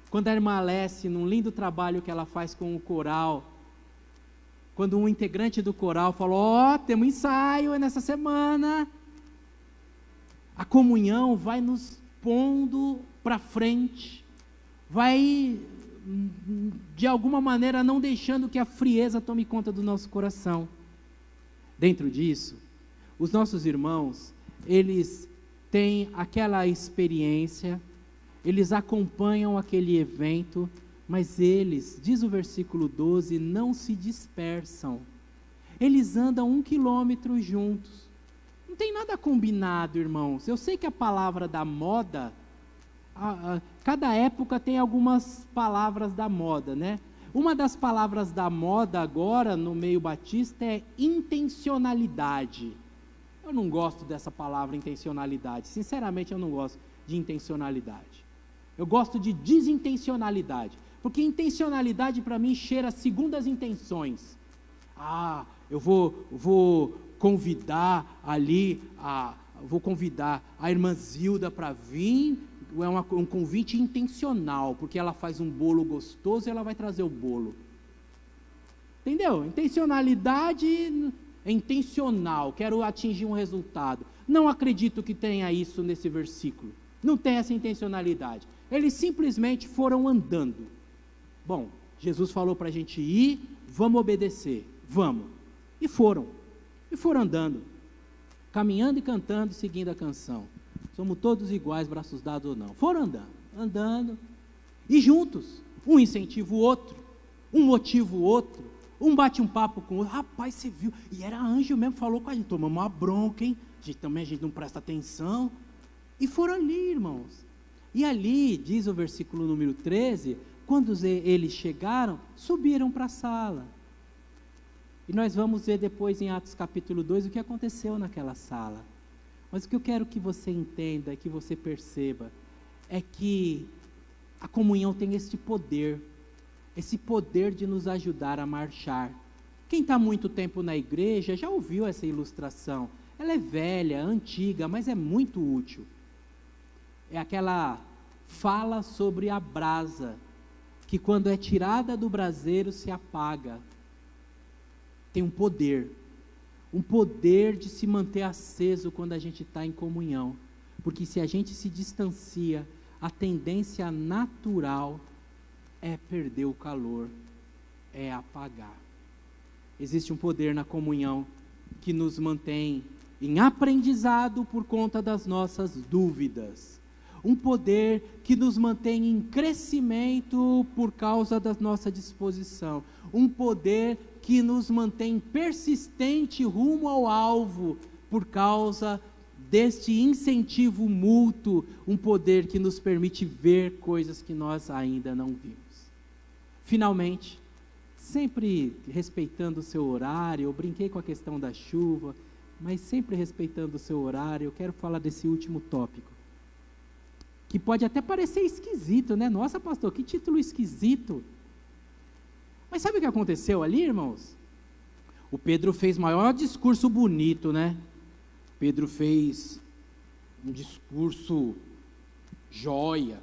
Quando a irmã Alessi, num lindo trabalho que ela faz com o coral, quando um integrante do coral falou: temos ensaio nessa semana, a comunhão vai nos pondo para frente, vai de alguma maneira não deixando que a frieza tome conta do nosso coração. Dentro disso, os nossos irmãos, eles têm aquela experiência, eles acompanham aquele evento, mas eles, diz o versículo 12, não se dispersam. Eles andam 1 quilômetro juntos. Não tem nada combinado, irmãos. Eu sei que a palavra da moda, cada época tem algumas palavras da moda, né? Uma das palavras da moda agora, no meio batista, é intencionalidade. Eu não gosto dessa palavra intencionalidade. Sinceramente, eu não gosto de intencionalidade. Eu gosto de desintencionalidade. Porque intencionalidade, para mim, cheira segundas intenções. Eu vou convidar ali, vou convidar a irmã Zilda para vir. É um convite intencional, porque ela faz um bolo gostoso e ela vai trazer o bolo. Entendeu? Intencionalidade é intencional, quero atingir um resultado. Não acredito que tenha isso nesse versículo. Não tem essa intencionalidade. Eles simplesmente foram andando. Bom, Jesus falou para a gente ir, vamos obedecer, vamos. E foram andando, caminhando e cantando, seguindo a canção. Somos todos iguais, braços dados ou não. Foram andando, e juntos, um incentiva o outro, um motiva o outro, um bate um papo com o outro. Rapaz, você viu? E era anjo mesmo, falou com a gente, tomamos uma bronca, hein? A gente não presta atenção. E foram ali, irmãos. E ali, diz o versículo número 13, quando eles chegaram, subiram para a sala. E nós vamos ver depois em Atos capítulo 2 o que aconteceu naquela sala. Mas o que eu quero que você entenda, que você perceba, é que a comunhão tem esse poder de nos ajudar a marchar. Quem está há muito tempo na igreja já ouviu essa ilustração. Ela é velha, antiga, mas é muito útil. É aquela fala sobre a brasa, que quando é tirada do braseiro se apaga. Tem um poder de se manter aceso quando a gente está em comunhão, porque se a gente se distancia, a tendência natural é perder o calor, é apagar. Existe um poder na comunhão que nos mantém em aprendizado por conta das nossas dúvidas, um poder que nos mantém em crescimento por causa da nossa disposição, um poder que nos mantém persistente rumo ao alvo, por causa deste incentivo mútuo, um poder que nos permite ver coisas que nós ainda não vimos. Finalmente, sempre respeitando o seu horário, eu brinquei com a questão da chuva, mas sempre respeitando o seu horário, eu quero falar desse último tópico, que pode até parecer esquisito, né? Nossa, pastor, que título esquisito. Mas sabe o que aconteceu ali, irmãos? O Pedro fez o maior discurso bonito, né? Pedro fez um discurso joia.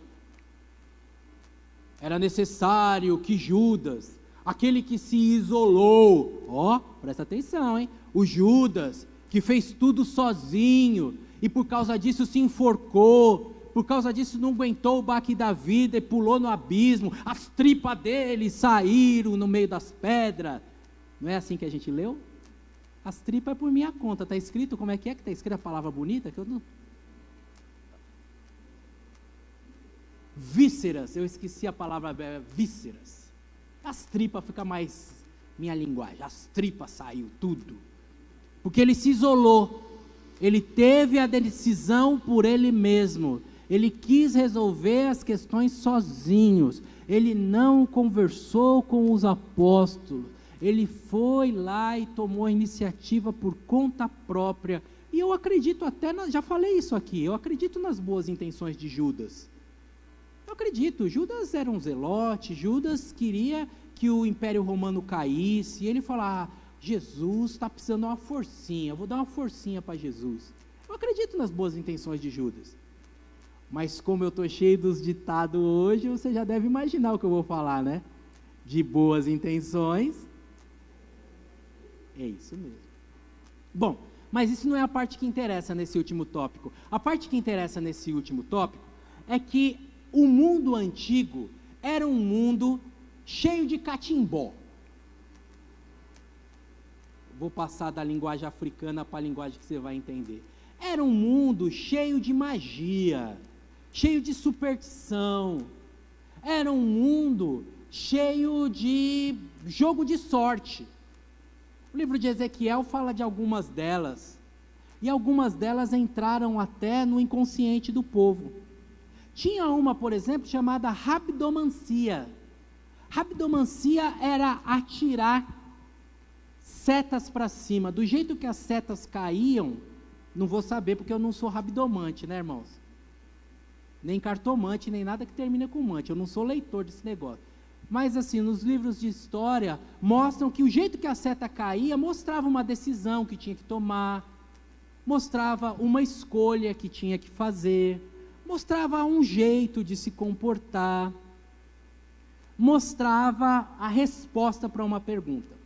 Era necessário que Judas, aquele que se isolou, presta atenção, hein? O Judas, que fez tudo sozinho, e por causa disso se enforcou, por causa disso não aguentou o baque da vida e pulou no abismo, as tripas dele saíram no meio das pedras. Não é assim que a gente leu? As tripas é por minha conta, está escrito, como é que está escrito a palavra bonita? Que eu não... Vísceras, eu esqueci a palavra vísceras. As tripas fica mais minha linguagem, as tripas saiu tudo. Porque ele se isolou, ele teve a decisão por ele mesmo. Ele quis resolver as questões sozinhos, ele não conversou com os apóstolos, ele foi lá e tomou a iniciativa por conta própria, e eu acredito até, já falei isso aqui, eu acredito nas boas intenções de Judas, eu acredito, Judas era um zelote, Judas queria que o Império Romano caísse, e ele falou, Jesus está precisando de uma forcinha, eu vou dar uma forcinha para Jesus, eu acredito nas boas intenções de Judas. Mas como eu estou cheio dos ditados hoje, você já deve imaginar o que eu vou falar, né? De boas intenções. É isso mesmo. Bom, mas isso não é a parte que interessa nesse último tópico. A parte que interessa nesse último tópico é que o mundo antigo era um mundo cheio de catimbó. Vou passar da linguagem africana para a linguagem que você vai entender. Era um mundo cheio de magia, cheio de superstição. Era um mundo cheio de jogo de sorte. O livro de Ezequiel fala de algumas delas, e algumas delas entraram até no inconsciente do povo. Tinha uma, por exemplo, chamada rabdomancia. Rabdomancia era atirar setas para cima. Do jeito que as setas caíam, não vou saber porque eu não sou rabdomante, né, irmãos? Nem cartomante, nem nada que termina com mante. Eu não sou leitor desse negócio. Mas assim, nos livros de história, mostram que o jeito que a seta caía, mostrava uma decisão que tinha que tomar, mostrava uma escolha que tinha que fazer, mostrava um jeito de se comportar, mostrava a resposta para uma pergunta.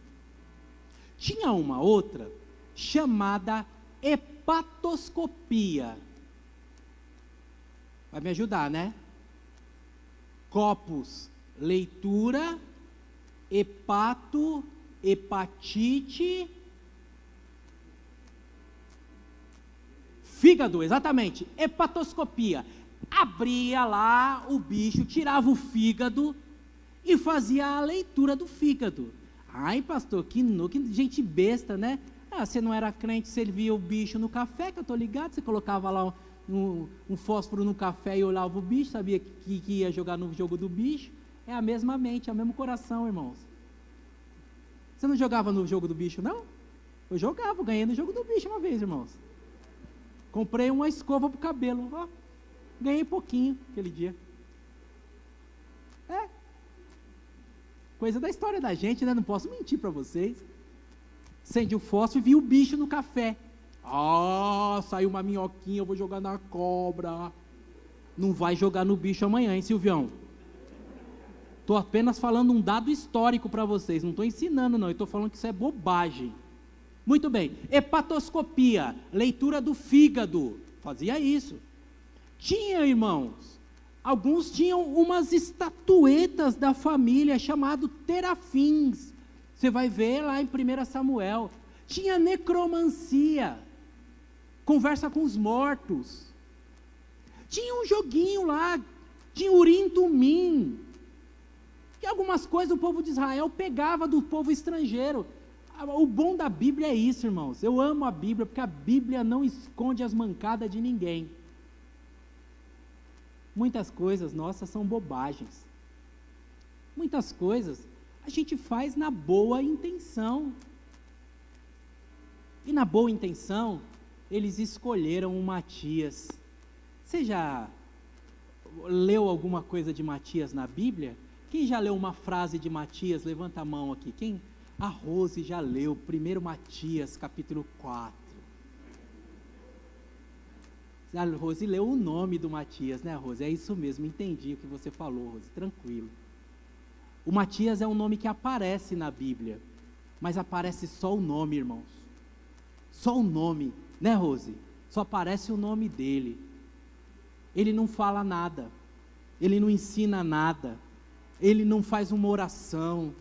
Tinha uma outra, chamada hepatoscopia. Vai me ajudar, né? Copos, leitura, hepato, hepatite, fígado, exatamente, hepatoscopia. Abria lá o bicho, tirava o fígado e fazia a leitura do fígado. Ai, pastor, que gente besta, né? Ah, você não era crente, servia o bicho no café, que eu estou ligado, você colocava lá um fósforo no café e olhava o bicho, sabia que ia jogar no jogo do bicho. É a mesma mente, é o mesmo coração, irmãos. Você não jogava no jogo do bicho, não? Eu jogava, ganhei no jogo do bicho uma vez, irmãos. Comprei uma escova para o cabelo, ó, ganhei pouquinho aquele dia. Coisa da história da gente, né? Não posso mentir para vocês. Acendi o fósforo e vi o bicho no café. Ah, saiu uma minhoquinha, eu vou jogar na cobra. Não vai jogar no bicho amanhã, hein, Silvião? Estou apenas falando um dado histórico para vocês, não estou ensinando não, eu estou falando que isso é bobagem. Muito bem, hepatoscopia, leitura do fígado, fazia isso. Tinha, irmãos, alguns tinham umas estatuetas da família, chamado terafins, você vai ver lá em 1 Samuel. Tinha necromancia, conversa com os mortos. Tinha um joguinho lá, tinha Urim Tumim, que algumas coisas o povo de Israel pegava do povo estrangeiro. O bom da Bíblia é isso, irmãos. Eu amo a Bíblia, porque a Bíblia não esconde as mancadas de ninguém. Muitas coisas nossas são bobagens. Muitas coisas a gente faz na boa intenção. E na boa intenção, eles escolheram o Matias. Você já leu alguma coisa de Matias na Bíblia? Quem já leu uma frase de Matias? Levanta a mão aqui. Quem? A Rose já leu, 1 Matias, capítulo 4. A Rose leu o nome do Matias, né, Rose? É isso mesmo, entendi o que você falou, Rose, tranquilo. O Matias é um nome que aparece na Bíblia, mas aparece só o nome, irmãos. Só o nome, né, Rose? Só aparece o nome dele. Ele não fala nada, ele não ensina nada, ele não faz uma oração.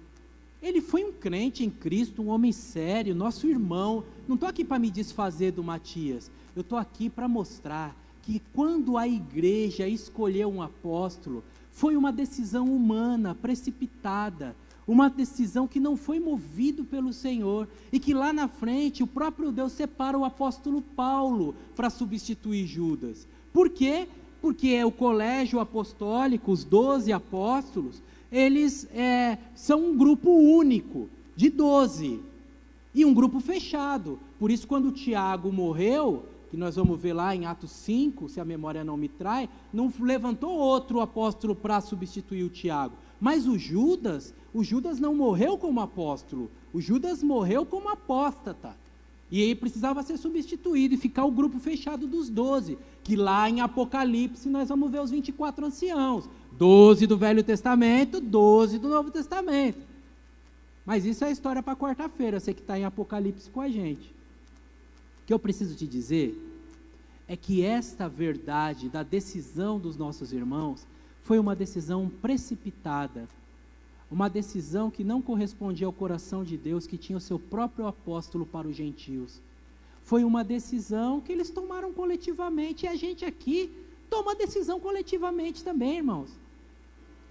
Ele foi um crente em Cristo, um homem sério, nosso irmão. Não estou aqui para me desfazer do Matias, eu estou aqui para mostrar que quando a igreja escolheu um apóstolo, foi uma decisão humana, precipitada, uma decisão que não foi movido pelo Senhor, e que lá na frente o próprio Deus separa o apóstolo Paulo para substituir Judas. Por quê? Porque é o colégio apostólico, os 12 apóstolos, eles são um grupo único, de 12, e um grupo fechado. Por isso, quando Tiago morreu, que nós vamos ver lá em Atos 5, se a memória não me trai, não levantou outro apóstolo para substituir o Tiago. Mas o Judas não morreu como apóstolo, o Judas morreu como apóstata. E ele precisava ser substituído e ficar o grupo fechado dos 12, que lá em Apocalipse nós vamos ver os 24 anciãos, 12 do Velho Testamento, 12 do Novo Testamento. Mas isso é história para quarta-feira, você que está em Apocalipse com a gente. O que eu preciso te dizer é que esta verdade da decisão dos nossos irmãos foi uma decisão precipitada, uma decisão que não correspondia ao coração de Deus, que tinha o seu próprio apóstolo para os gentios. Foi uma decisão que eles tomaram coletivamente, e a gente aqui toma decisão coletivamente também, irmãos.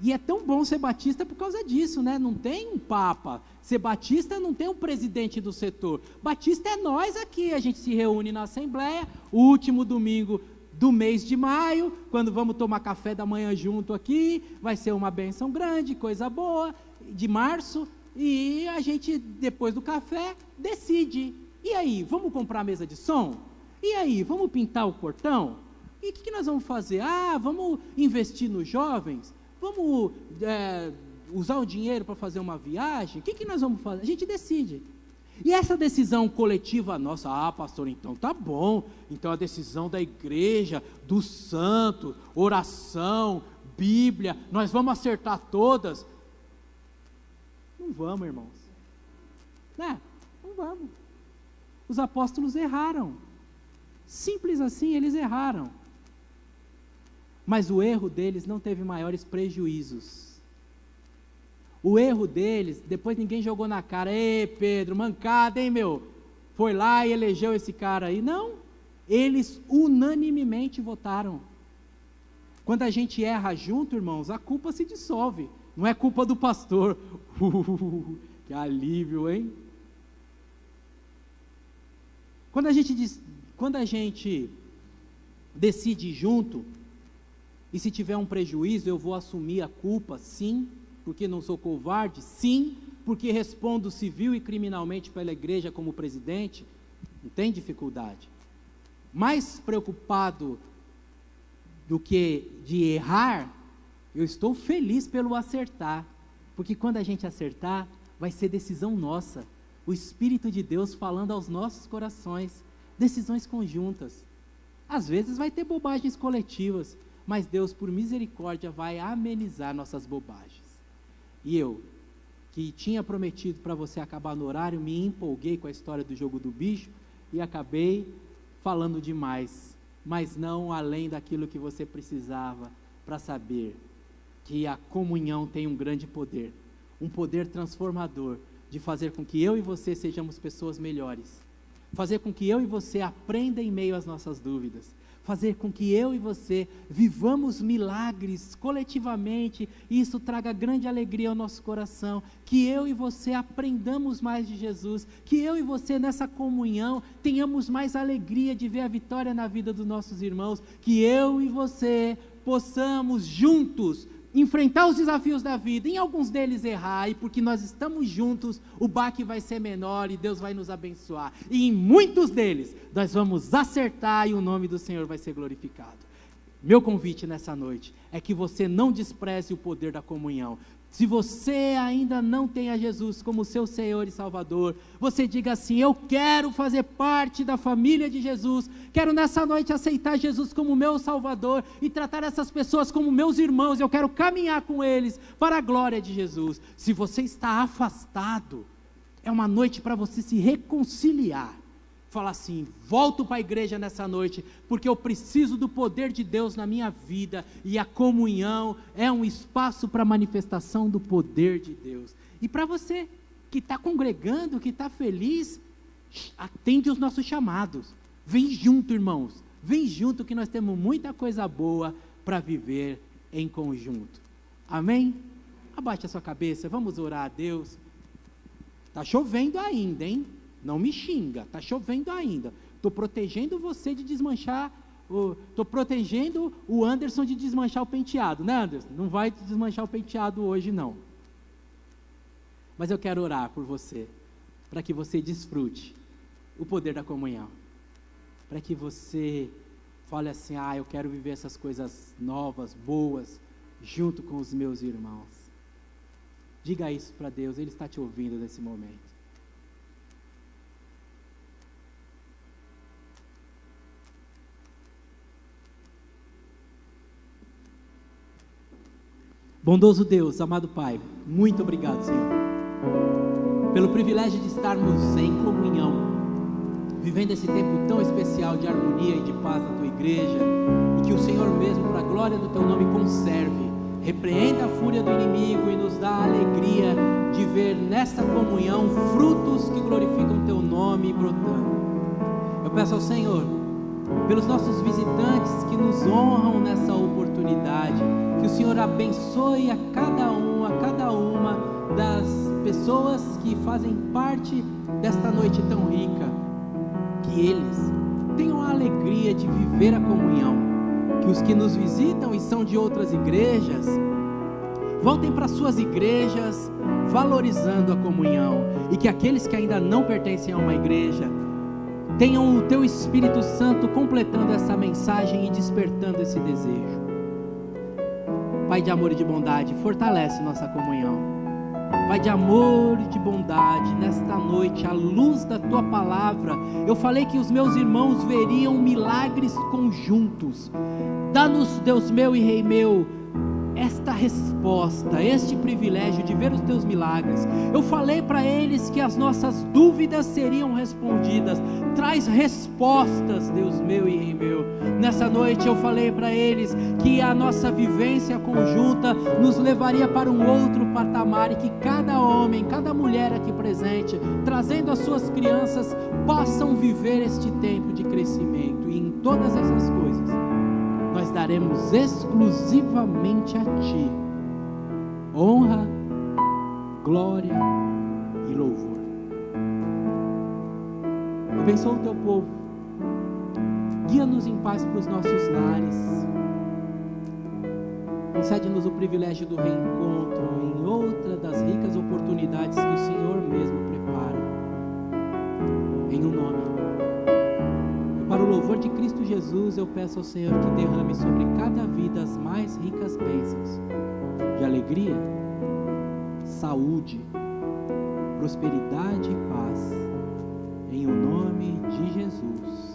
E é tão bom ser batista por causa disso, né? Não tem um papa. Ser batista não tem um presidente do setor. Batista é nós aqui. A gente se reúne na assembleia, o último domingo do mês de maio, quando vamos tomar café da manhã junto aqui, vai ser uma bênção grande, coisa boa, de março, e a gente, depois do café, decide. E aí, vamos comprar mesa de som? E aí, vamos pintar o portão? E o que nós vamos fazer? Vamos investir nos jovens? Vamos usar o dinheiro para fazer uma viagem? O que nós vamos fazer? A gente decide. E essa decisão coletiva nossa, pastor, então tá bom, então a decisão da igreja, do santo, oração, Bíblia, nós vamos acertar todas? Não vamos, irmãos. Não vamos. Os apóstolos erraram. Simples assim, eles erraram. Mas o erro deles não teve maiores prejuízos. O erro deles, depois ninguém jogou na cara, ei Pedro, mancada, hein meu? Foi lá e elegeu esse cara aí. Não, eles unanimemente votaram. Quando a gente erra junto, irmãos, a culpa se dissolve. Não é culpa do pastor. Que alívio, hein? Quando a gente decide junto, e se tiver um prejuízo, eu vou assumir a culpa, sim, porque não sou covarde, sim, porque respondo civil e criminalmente pela igreja como presidente, não tem dificuldade. Mais preocupado do que de errar, eu estou feliz pelo acertar, porque quando a gente acertar, vai ser decisão nossa, o Espírito de Deus falando aos nossos corações, decisões conjuntas. Às vezes vai ter bobagens coletivas, mas Deus, por misericórdia, vai amenizar nossas bobagens. E eu, que tinha prometido para você acabar no horário, me empolguei com a história do jogo do bicho e acabei falando demais, mas não além daquilo que você precisava para saber que a comunhão tem um grande poder, um poder transformador, de fazer com que eu e você sejamos pessoas melhores, fazer com que eu e você aprenda em meio às nossas dúvidas, fazer com que eu e você vivamos milagres coletivamente, e isso traga grande alegria ao nosso coração, que eu e você aprendamos mais de Jesus, que eu e você nessa comunhão tenhamos mais alegria de ver a vitória na vida dos nossos irmãos, que eu e você possamos juntos enfrentar os desafios da vida, em alguns deles errar, e porque nós estamos juntos, o baque vai ser menor e Deus vai nos abençoar, e em muitos deles, nós vamos acertar e o nome do Senhor vai ser glorificado. Meu convite nessa noite, é que você não despreze o poder da comunhão. Se você ainda não tem a Jesus como seu Senhor e Salvador, você diga assim: eu quero fazer parte da família de Jesus, quero nessa noite aceitar Jesus como meu Salvador, e tratar essas pessoas como meus irmãos, eu quero caminhar com eles, para a glória de Jesus. Se você está afastado, é uma noite para você se reconciliar, fala assim: volto para a igreja nessa noite, porque eu preciso do poder de Deus na minha vida, e a comunhão é um espaço para manifestação do poder de Deus. E para você que está congregando, que está feliz, atende os nossos chamados, vem junto, irmãos, vem junto, que nós temos muita coisa boa para viver em conjunto. Amém? Abaixe a sua cabeça, vamos orar a Deus. Está chovendo ainda, hein? Não me xinga, está chovendo ainda. Estou protegendo você de desmanchar, estou protegendo o Anderson de desmanchar o penteado, né, Anderson? Não vai desmanchar o penteado hoje, não. Mas eu quero orar por você, para que você desfrute o poder da comunhão, para que você fale assim: eu quero viver essas coisas novas, boas, junto com os meus irmãos. Diga isso para Deus, Ele está te ouvindo nesse momento. Bondoso Deus, amado Pai, muito obrigado, Senhor, pelo privilégio de estarmos em comunhão, vivendo esse tempo tão especial de harmonia e de paz na Tua igreja, e que o Senhor mesmo, para a glória do Teu nome, conserve repreenda a fúria do inimigo e nos dá a alegria de ver nessa comunhão frutos que glorificam Teu nome brotando. Eu peço ao Senhor, pelos nossos visitantes que nos honram nessa oportunidade, que o Senhor abençoe a cada uma das pessoas que fazem parte desta noite tão rica, que eles tenham a alegria de viver a comunhão, que os que nos visitam e são de outras igrejas, voltem para suas igrejas valorizando a comunhão, e que aqueles que ainda não pertencem a uma igreja tenham o Teu Espírito Santo completando essa mensagem e despertando esse desejo. Pai de amor e de bondade, fortalece nossa comunhão. Pai de amor e de bondade, nesta noite, à luz da Tua palavra, eu falei que os meus irmãos veriam milagres conjuntos. Dá-nos, Deus meu e Rei meu, esta resposta, este privilégio de ver os Teus milagres. Eu falei para eles que as nossas dúvidas seriam respondidas. Traz respostas, Deus meu e Rei meu. Nessa noite eu falei para eles que a nossa vivência conjunta nos levaria para um outro patamar, e que cada homem, cada mulher aqui presente, trazendo as suas crianças, possam viver este tempo de crescimento. E em todas essas coisas nós daremos exclusivamente a Ti honra, glória e louvor. Abençoa o Teu povo, guia-nos em paz para os nossos lares, concede-nos o privilégio do reencontro em outra das ricas oportunidades que o Senhor mesmo prepara, em um nome. Para o louvor de Cristo Jesus, eu peço ao Senhor que derrame sobre cada vida as mais ricas bênçãos de alegria, saúde, prosperidade e paz, em o nome de Jesus.